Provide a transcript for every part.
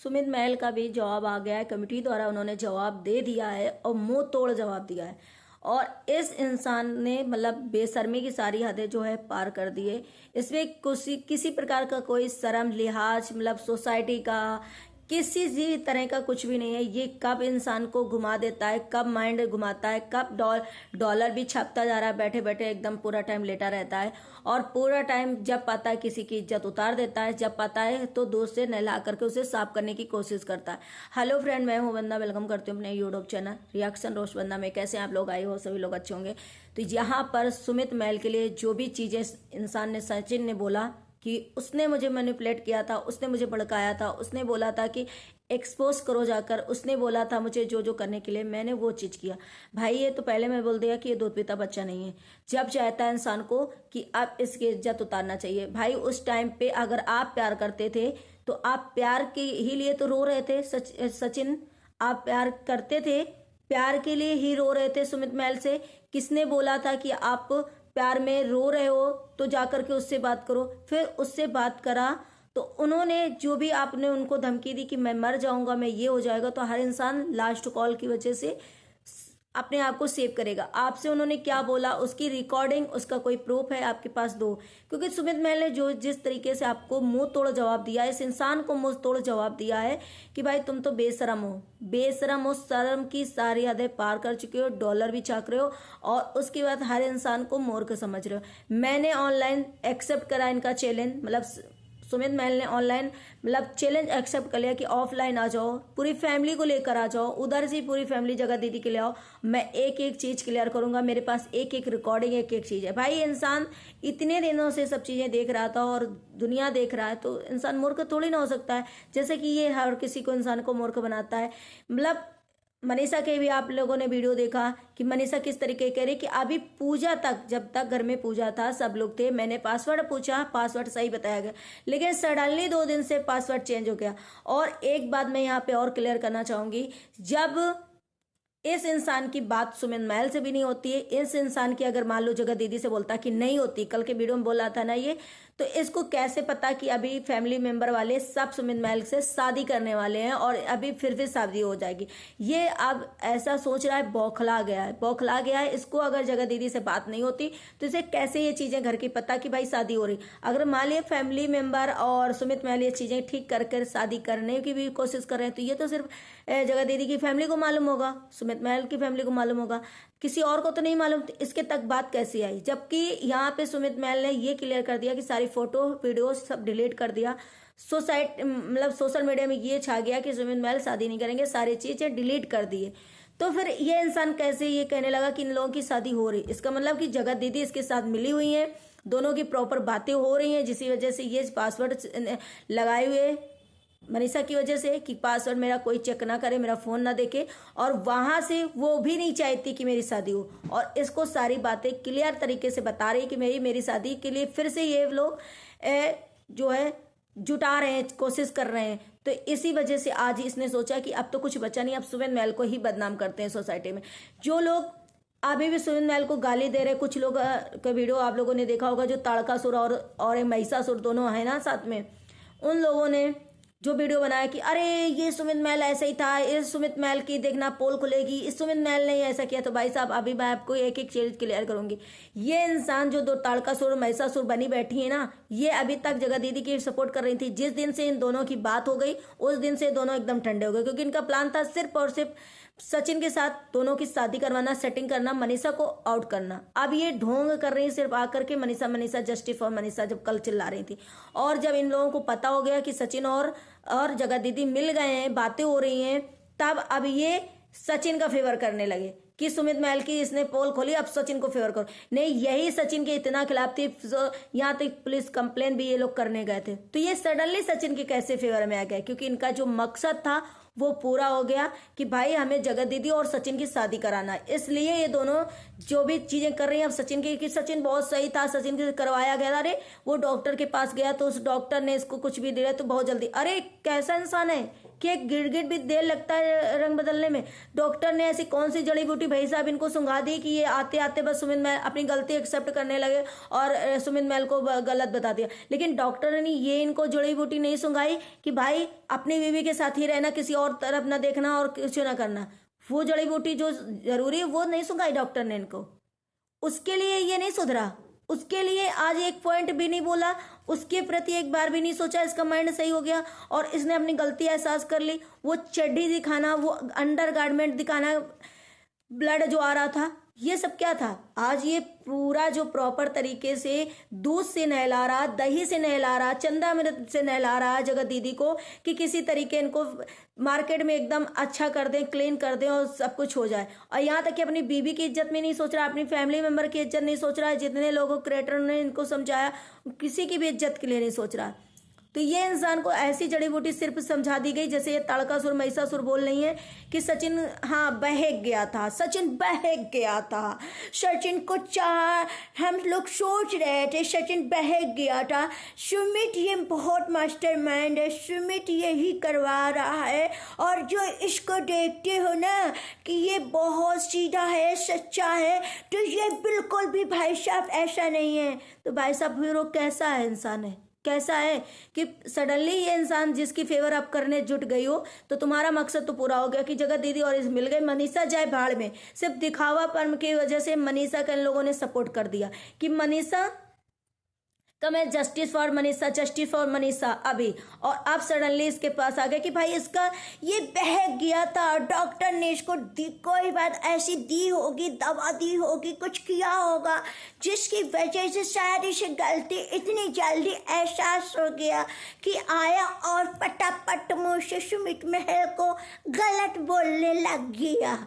सुमित महल का भी जवाब आ गया है। कमेटी द्वारा उन्होंने जवाब दे दिया है और मुंह तोड़ जवाब दिया है। और इस इंसान ने मतलब बेशर्मी की सारी हदें जो है पार कर दिए। इसमें किसी प्रकार का कोई शर्म लिहाज मतलब सोसाइटी का किसी भी तरह का कुछ भी नहीं है। ये कब इंसान को घुमा देता है, कब माइंड घुमाता है, कब डॉलर भी छापता जा रहा है बैठे बैठे, एकदम पूरा टाइम लेटा रहता है। और पूरा टाइम जब पाता है किसी की इज्जत उतार देता है, जब पाता है तो दोस्त से नहला करके उसे साफ करने की कोशिश करता है। हेलो फ्रेंड, मैं हूं वंदना, वेलकम करती हूँ अपने यूट्यूब चैनल रिएक्शन रोस्ट वंदना में। कैसे आप लोग आए हो? सभी लोग अच्छे होंगे। तो यहाँ पर सुमित महल के लिए जो भी चीजें इंसान ने, सचिन ने बोला कि उसने मुझे मैनिपुलेट किया था, उसने मुझे भड़काया था, उसने बोला था कि एक्सपोज करो जाकर, उसने बोला था मुझे जो जो करने के लिए, मैंने वो चीज किया। भाई ये तो पहले मैं बोल दिया कि ये दूध पीता बच्चा नहीं है। जब चाहता है इंसान को कि आप इसकी इज्जत उतारना चाहिए। भाई उस टाइम पे अगर आप प्यार करते थे तो आप प्यार के ही लिए तो रो रहे थे। सचिन, आप प्यार करते थे, प्यार के लिए ही रो रहे थे सुमित महल से। किसने बोला था कि आप प्यार में रो रहे हो तो जाकर के उससे बात करो? फिर उससे बात करा तो उन्होंने जो भी आपने उनको धमकी दी कि मैं मर जाऊंगा, मैं ये हो जाएगा, तो हर इंसान लास्ट कॉल की वजह से अपने आप को सेव करेगा। आपसे उन्होंने क्या बोला, उसकी रिकॉर्डिंग, उसका कोई प्रूफ है आपके पास दो। क्योंकि सुमित महल ने जो जिस तरीके से आपको मुंह तोड़ जवाब दिया है, इस इंसान को मुंह तोड़ जवाब दिया है कि भाई तुम तो बेशरम हो, बेशरम हो, शर्म की सारी हदें पार कर चुके हो, डॉलर भी छाक रहे हो और उसके बाद हर इंसान को मूर्ख समझ रहे हो। मैंने ऑनलाइन एक्सेप्ट करा इनका चैलेंज, मतलब सुमित महल ने ऑनलाइन मतलब चैलेंज एक्सेप्ट कर लिया कि ऑफलाइन आ जाओ, पूरी फैमिली को लेकर आ जाओ, उधर से पूरी फैमिली जगह दीदी के ले आओ, मैं एक एक चीज क्लियर करूंगा, मेरे पास एक एक रिकॉर्डिंग, एक एक चीज है। भाई इंसान इतने दिनों से सब चीजें देख रहा था और दुनिया देख रहा है, तो इंसान मूर्ख थोड़ी ना हो सकता है। जैसे कि ये हर किसी को इंसान को मूर्ख बनाता है। मतलब मनीषा के भी आप लोगों ने वीडियो देखा कि मनीषा किस तरीके कह रही कि अभी पूजा तक, जब तक घर में पूजा था, सब लोग थे, मैंने पासवर्ड पूछा, पासवर्ड सही बताया गया, लेकिन सडनली 2 दिन से पासवर्ड चेंज हो गया। और एक बात मैं यहाँ पे और क्लियर करना चाहूंगी, जब इस इंसान की बात सुमित महल से भी नहीं होती है, इस इंसान की अगर मान लो जगह दीदी से बोलता कि नहीं होती, कल के वीडियो में बोला था ना ये, तो इसको कैसे पता कि अभी फैमिली मेंबर वाले सब सुमित महल से शादी करने वाले हैं और अभी फिर शादी हो जाएगी। ये अब ऐसा सोच रहा है, बौखला गया है, बौखला गया है। इसको अगर जगह दीदी से बात नहीं होती तो इसे कैसे ये चीजें घर की पता कि भाई शादी हो रही। अगर मान लिया फैमिली मेंबर और सुमित महल ये चीजें ठीक कर शादी करने की भी कोशिश कर रहे हैं, तो ये तो सिर्फ जगह दीदी की फैमिली को मालूम होगा, सुमित महल की फैमिली को मालूम होगा, किसी और को तो नहीं मालूम। तो इसके तक बात कैसे आई? जबकि यहाँ पे सुमित महल ने ये क्लियर कर दिया कि सारी फोटो वीडियो सब डिलीट कर दिया। मतलब सोशल मीडिया में ये छा गया कि सुमित महल शादी नहीं करेंगे, सारी चीजें डिलीट कर दिए। तो फिर ये इंसान कैसे ये कहने लगा कि इन लोगों की शादी हो रही? इसका मतलब कि जगत दीदी इसके साथ मिली हुई है, दोनों की प्रॉपर बातें हो रही हैं, जिसकी वजह से ये पासवर्ड लगाए हुए मनीषा की वजह से कि पासवर्ड मेरा कोई चेक ना करे, मेरा फोन ना देखे, और वहां से वो भी नहीं चाहती कि मेरी शादी हो। और इसको सारी बातें क्लियर तरीके से बता रही कि मेरी शादी के लिए फिर से ये लोग जो है जुटा रहे हैं, कोशिश कर रहे हैं। तो इसी वजह से आज इसने सोचा कि अब तो कुछ बचा नहीं, अब सुमित महल को ही बदनाम करते हैं सोसाइटी में। जो लोग अभी भी सुमित महल को गाली दे रहे, कुछ लोग का वीडियो आप लोगों ने देखा होगा, जो ताड़कासुर और एक महिषासुर दोनों है ना साथ में, उन लोगों ने जो वीडियो बनाया कि अरे ये सुमित महल ऐसा ही था, इस सुमित महल की देखना पोल खुलेगी, इस सुमित महल ने ऐसा किया। तो भाई साहब अभी मैं आपको एक एक चीज क्लियर करूंगी। ये इंसान जो दो ताड़कासुर महिषासुर बनी बैठी है ना, ये अभी तक जगह दीदी की सपोर्ट कर रही थी। जिस दिन से इन दोनों की बात हो गई उस दिन से दोनों एकदम ठंडे हो गए, क्योंकि इनका प्लान था सिर्फ और सिर्फ सचिन के साथ दोनों की शादी करवाना, सेटिंग करना, मनीषा को आउट करना। अब ये ढोंग कर रही है सिर्फ आकर के मनीषा जस्टिस फॉर मनीषा, जब कल चिल्ला रही थी। और जब इन लोगों को पता हो गया कि सचिन और जगह दीदी मिल गए हैं, बातें हो रही हैं, तब अब ये सचिन का फेवर करने लगे कि सुमित महल की इसने पोल खोली, अब सचिन को फेवर करो। नहीं, यही सचिन के इतना खिलाफ थी, यहाँ तक पुलिस कंप्लेन भी ये लोग करने गए थे। तो ये सडनली सचिन के कैसे फेवर में आ गया? क्योंकि इनका जो मकसद था वो पूरा हो गया कि भाई हमें जगत दीदी और सचिन की शादी कराना है। इसलिए ये दोनों जो भी चीजें कर रही हैं अब सचिन की, कि सचिन बहुत सही था, सचिन के करवाया गया। अरे वो डॉक्टर के पास गया तो उस डॉक्टर ने इसको कुछ भी दिया तो बहुत जल्दी, अरे कैसा इंसान है कि एक गिड़गिड़ भी देर लगता है रंग बदलने में। डॉक्टर ने ऐसी कौन सी जड़ी बूटी भाई साहब इनको सुंघा दी कि ये आते आते बस सुमित महल अपनी गलती एक्सेप्ट करने लगे और सुमित महल को गलत बता दिया। लेकिन डॉक्टर ने ये इनको जड़ी बूटी नहीं सुंघाई कि भाई अपनी बीवी के साथ ही रहना, किसी और तरफ ना देखना और कुछ ना करना। वो जड़ी बूटी जो जरूरी है वो नहीं सुंघाई डॉक्टर ने इनको। उसके लिए ये नहीं सुधरा, उसके लिए आज एक पॉइंट भी नहीं बोला, उसके प्रति एक बार भी नहीं सोचा। इसका माइंड सही हो गया और इसने अपनी गलती एहसास कर ली। वो चड्डी दिखाना, वो अंडर गारमेंट दिखाना, ब्लड जो आ रहा था, ये सब क्या था? आज ये पूरा जो प्रॉपर तरीके से दूध से नहला रहा, दही से नहला रहा, चंदामृत से नहला रहा जगत दीदी को कि किसी तरीके इनको मार्केट में एकदम अच्छा कर दें, क्लीन कर दें और सब कुछ हो जाए। और यहाँ तक कि अपनी बीवी की इज्जत में नहीं सोच रहा, अपनी फैमिली मेंबर की इज्जत नहीं सोच रहा है। जितने लोगों क्रिएटर ने इनको समझाया, किसी की भी इज्जत के लिए नहीं सोच रहा। तो ये इंसान को ऐसी जड़ी बूटी सिर्फ समझा दी गई, जैसे ये ताड़कासुर महिषासुर बोल रही है कि सचिन हाँ बहक गया था, सचिन बहक गया था, सचिन को हम लोग सोच रहे थे सचिन बहक गया था। सुमित ये बहुत मास्टरमाइंड है, सुमित यही करवा रहा है। और जो इसको देखते हो ना कि ये बहुत सीधा है, सच्चा है, तो ये बिल्कुल भी भाई साहब ऐसा नहीं है। तो भाई साहब फिर वो कैसा है इंसान है, कैसा है कि सडनली ये इंसान जिसकी फेवर आप करने जुट गई हो, तो तुम्हारा मकसद तो पूरा हो गया कि जगत दीदी और इस मिल गए, मनीषा जाए भाड़ में। सिर्फ दिखावापन की वजह से मनीषा का इन लोगों ने सपोर्ट कर दिया कि मनीषा का मैं justice for Manisha, justice for Manisha अभी। और अब सडनली इसके पास आ गया कि भाई इसका ये बहक गया था, डॉक्टर ने इसको कोई बात ऐसी दी होगी, दवा दी होगी, कुछ किया होगा जिसकी वजह से शायद इसे गलती इतनी जल्दी एहसास हो गया कि आया और पटापट मुँह से सुमित महल को गलत बोलने लग गया,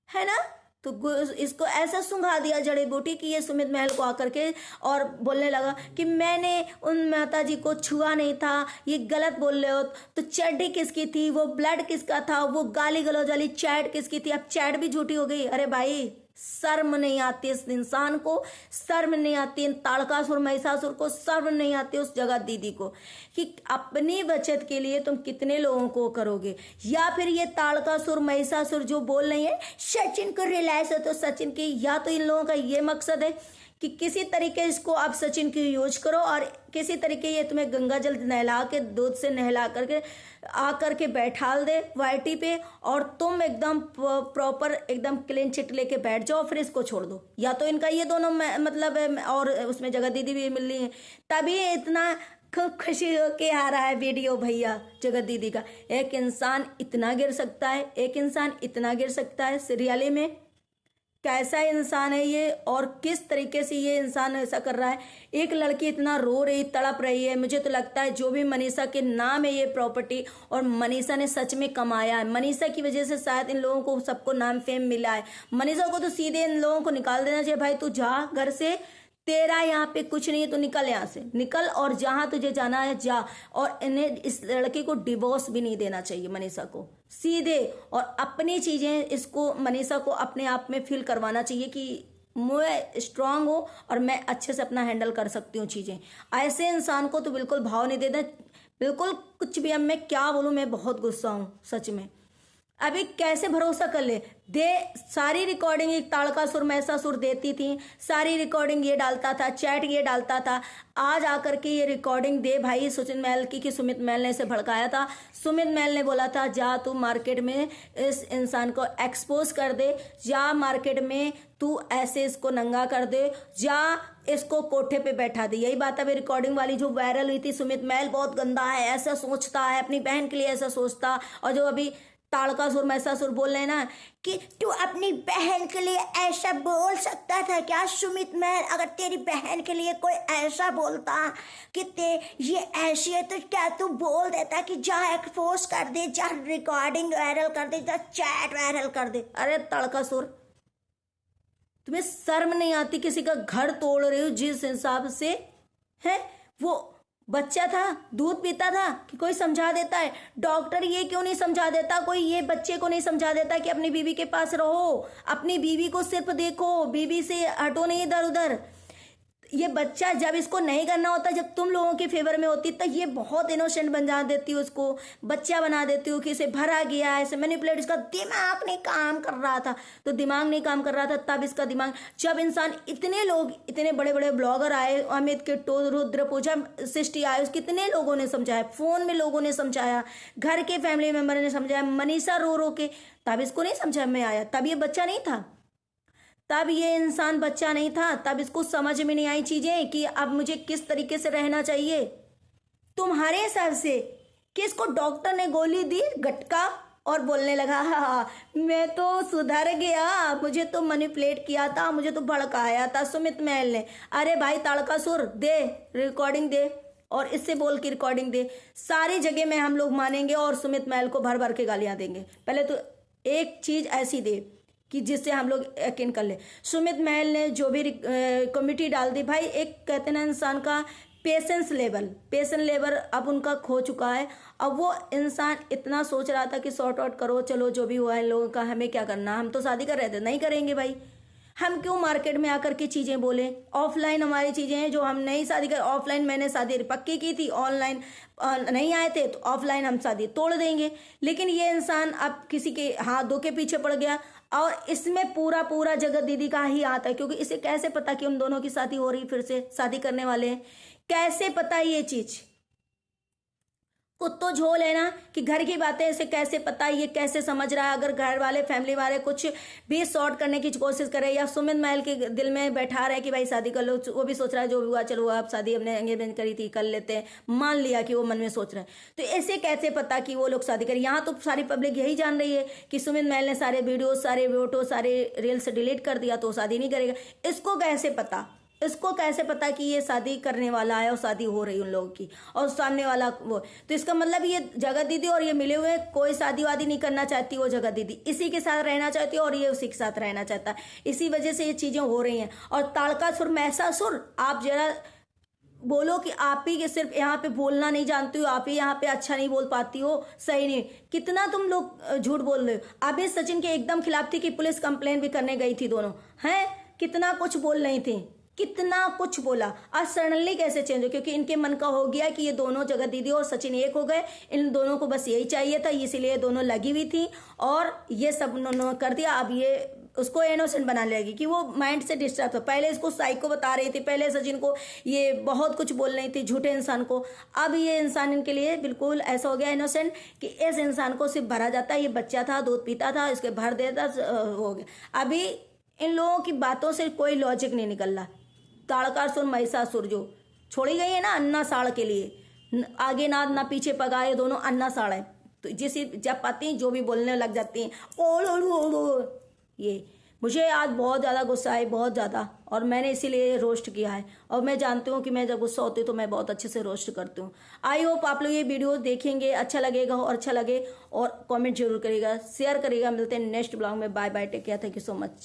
है ना। तो इसको ऐसा सुंघा दिया जड़ी बूटी कि ये सुमित महल को आकर के और बोलने लगा कि मैंने उन माता जी को छुआ नहीं था, ये गलत बोल रहे हो। तो चड्डी किसकी थी, वो ब्लड किसका था, वो गाली गलौज वाली चैट किसकी थी? अब चैट भी झूठी हो गई। अरे भाई शर्म नहीं आती इस इंसान को, शर्म नहीं आती इन ताड़कासुर महिषासुर को, शर्म नहीं आती उस जगत दीदी को कि अपनी बचत के लिए तुम कितने लोगों को करोगे। या फिर ये ताड़कासुर महिषासुर जो बोल रही है सचिन को रिलायंस है, तो सचिन की या तो इन लोगों का ये मकसद है कि किसी तरीके इसको आप सचिन की यूज करो और किसी तरीके ये तुम्हें गंगा जल नहला के, दूध से नहला करके आकर के बैठाल दे वाइटी पे और तुम एकदम प्रॉपर एकदम क्लीन चिट लेके बैठ जाओ, फिर इसको छोड़ दो। या तो इनका ये दोनों मतलब है, और उसमें जगत दीदी भी मिल रही है, तभी इतना खूब खुशी होके आ रहा है वीडियो भैया जगत दीदी का। एक इंसान इतना गिर सकता है, एक इंसान इतना गिर सकता है, रियली में कैसा इंसान है ये और किस तरीके से ये इंसान ऐसा कर रहा है। एक लड़की इतना रो रही, तड़प रही है। मुझे तो लगता है जो भी मनीषा के नाम है ये प्रॉपर्टी, और मनीषा ने सच में कमाया है, मनीषा की वजह से शायद इन लोगों को सबको नाम फेम मिला है। मनीषा को तो सीधे इन लोगों को निकाल देना चाहिए, भाई तू जा घर से, तेरा यहाँ पे कुछ नहीं है, तो निकल यहाँ से, निकल और जहां तुझे जाना है जा। और इन्हें इस लड़के को डिवोर्स भी नहीं देना चाहिए मनीषा को, सीधे। और अपनी चीजें इसको मनीषा को अपने आप में फील करवाना चाहिए कि मैं स्ट्रांग हूँ और मैं अच्छे से अपना हैंडल कर सकती हूँ चीजें। ऐसे इंसान को तो बिल्कुल भाव नहीं देना, बिल्कुल कुछ भी। अब मैं क्या बोलूँ, मैं बहुत गुस्सा हूँ सच में। अभी कैसे भरोसा कर ले, दे सारी रिकॉर्डिंग एक ताड़कासुर महिषासुर देती थी, सारी रिकॉर्डिंग ये डालता था, चैट ये डालता था। आज आकर के ये रिकॉर्डिंग दे भाई सुचित महल की कि सुमित महल ने इसे भड़काया था। सुमित महल ने बोला था जा तू मार्केट में इस इंसान को एक्सपोज कर दे, जा मार्केट में तू ऐसे इसको नंगा कर दे, जा इसको कोठे पे बैठा दे। यही बात है रिकॉर्डिंग वाली जो वायरल हुई थी, सुमित महल बहुत गंदा है, ऐसा सोचता है, अपनी बहन के लिए ऐसा सोचता। और जो अभी ताड़कासुर महिषासुर बोल रहे हैं ना कि तू अपनी बहन के लिए ऐसा बोल सकता था क्या सुमित महल? अगर तेरी बहन के लिए कोई ऐसा बोलता कि ये ऐसी है तो क्या तू बोल देता कि जा एक्सपोज कर दे, जा रिकॉर्डिंग वायरल कर दे, जा चैट वायरल कर दे? अरे ताड़कासुर, तुम्हें शर्म नहीं आती? किसी का घर तोड़ रहे हो जिस हिसाब से है। वो बच्चा था, दूध पीता था कि कोई समझा देता है? डॉक्टर ये क्यों नहीं समझा देता, कोई ये बच्चे को नहीं समझा देता कि अपनी बीवी के पास रहो, अपनी बीवी को सिर्फ देखो, बीवी से हटो नहीं इधर उधर। ये बच्चा जब इसको नहीं करना होता, जब तुम लोगों के फेवर में होती, तो ये बहुत इनोसेंट बना देती हो, उसको बच्चा बना देती हो कि इसे भरा गया है, इसे मैनिपुलेट, इसका दिमाग नहीं काम कर रहा था। तो दिमाग नहीं काम कर रहा था तब इसका दिमाग, जब इंसान, इतने लोग, इतने बड़े बड़े ब्लॉगर आए, अमित किट्टू, रुद्र पूजा सृष्टि आए, कितने लोगों ने समझाया, फोन में लोगों ने समझाया, घर के फैमिली मेंबर ने समझाया, मनीषा रो के, तब इसको नहीं समझ में आया। तब ये बच्चा नहीं था, तब ये इंसान बच्चा नहीं था, तब इसको समझ में नहीं आई चीजें कि अब मुझे किस तरीके से रहना चाहिए। तुम्हारे हिसाब से किसको डॉक्टर ने गोली दी गटका और बोलने लगा हाँ मैं तो सुधर गया, मुझे तो मैनिपुलेट किया था, मुझे तो भड़काया था सुमित महल ने। अरे भाई ताड़कासुर दे रिकॉर्डिंग दे, और इससे बोल की रिकॉर्डिंग दे, सारी जगह में हम लोग मानेंगे और सुमित महल को भर भर के गालियां देंगे। पहले तो एक चीज ऐसी दे कि जिससे हम लोग यकीन कर ले। सुमित महल ने जो भी कमेटी डाल दी भाई, एक कहते ना इंसान का पेशेंस लेवल अब उनका खो चुका है। अब वो इंसान इतना सोच रहा था कि सॉर्ट आउट करो, चलो जो भी हुआ है लोगों का, हमें क्या करना, हम तो शादी कर रहे थे, नहीं करेंगे भाई, हम क्यों मार्केट में आकर के चीजें बोले। ऑफलाइन हमारी चीजें हैं जो हम नहीं शादी कर, ऑफलाइन मैंने शादी पक्की की थी, ऑनलाइन नहीं आए थे तो ऑफलाइन हम शादी तोड़ देंगे। लेकिन ये इंसान अब किसी के हाथों के पीछे पड़ गया, और इसमें पूरा जगत दीदी का ही आता है, क्योंकि इसे कैसे पता कि उन दोनों की शादी हो रही, फिर से शादी करने वाले हैं, कैसे पता ये चीज। कुत्तो झोल है ना कि घर की बातें इसे कैसे पता, ये कैसे समझ रहा है। अगर घर वाले फैमिली वाले कुछ भी सॉर्ट करने की कोशिश करे, या सुमित महल के दिल में बैठा रहे कि भाई शादी कर लो, वो भी सोच रहा है जो भी हुआ चलो अब शादी हमने एंगेजमेंट करी थी कर लेते हैं, मान लिया कि वो मन में सोच रहा है, तो ऐसे कैसे पता कि वो लोग शादी करें। यहाँ तो सारी पब्लिक यही जान रही है कि सुमित महल ने सारे वीडियो, सारे फोटो, सारे रील्स डिलीट कर दिया तो शादी नहीं करेगा। इसको कैसे पता, इसको कैसे पता कि ये शादी करने वाला है और शादी हो रही उन लोगों की, और सामने वाला वो, तो इसका मतलब ये जगत दीदी और ये मिले हुए, कोई शादी वादी नहीं करना चाहती वो जगत दीदी, इसी के साथ रहना चाहती है और ये उसी के साथ रहना चाहता है। इसी वजह से ये चीजें हो रही हैं। और ताड़कासुर महिषासुर, आप जरा बोलो कि आप ही के सिर्फ यहाँ पे बोलना नहीं जानती हो, आप ही यहाँ पे अच्छा नहीं बोल पाती हो, सही नहीं, कितना तुम लोग झूठ बोल रहे हो। अभी सचिन के एकदम खिलाफ थी कि पुलिस कंप्लेन भी करने गई थी दोनों, हैं कितना कुछ बोल रही थी, कितना कुछ बोला। आज सडनली कैसे चेंज हो, क्योंकि इनके मन का हो गया कि ये दोनों जगत दीदी और सचिन एक हो गए, इन दोनों को बस यही चाहिए था, इसीलिए दोनों लगी हुई थी और ये सब उन्होंने कर दिया। अब ये उसको इनोसेंट बना लेगी कि वो माइंड से डिस्टर्ब था। पहले इसको साइको बता रही थी, पहले सचिन को ये बहुत कुछ बोल रही थी झूठे इंसान को, अब ये इंसान इनके लिए बिल्कुल ऐसा हो गया इनोसेंट कि इस इंसान को सिर्फ भरा जाता है, ये बच्चा था दूध पीता था इसके भर देता हो गया। अभी इन लोगों की बातों से कोई लॉजिक नहीं निकल रहा। ताड़कासुर महिषासुर जो छोड़ी गई है ना अन्ना साड़ के लिए, आगे नाद ना पीछे पगाए, दोनों अन्ना साड़ है, तो जिसे जब पाती जो भी बोलने लग जाती हैं ओ ये मुझे आज बहुत ज़्यादा गुस्सा है, बहुत ज़्यादा, और मैंने इसीलिए रोस्ट किया है। और मैं जानती हूँ कि मैं जब गुस्सा होती हूँ तो मैं बहुत अच्छे से रोस्ट करती हूँ। आई होप आप लोग ये वीडियो देखेंगे, अच्छा लगेगा, और अच्छा लगे और कमेंट जरूर करिएगा, शेयर करिएगा। मिलते हैं नेक्स्ट ब्लॉग में, bye bye, take care, thank you so much.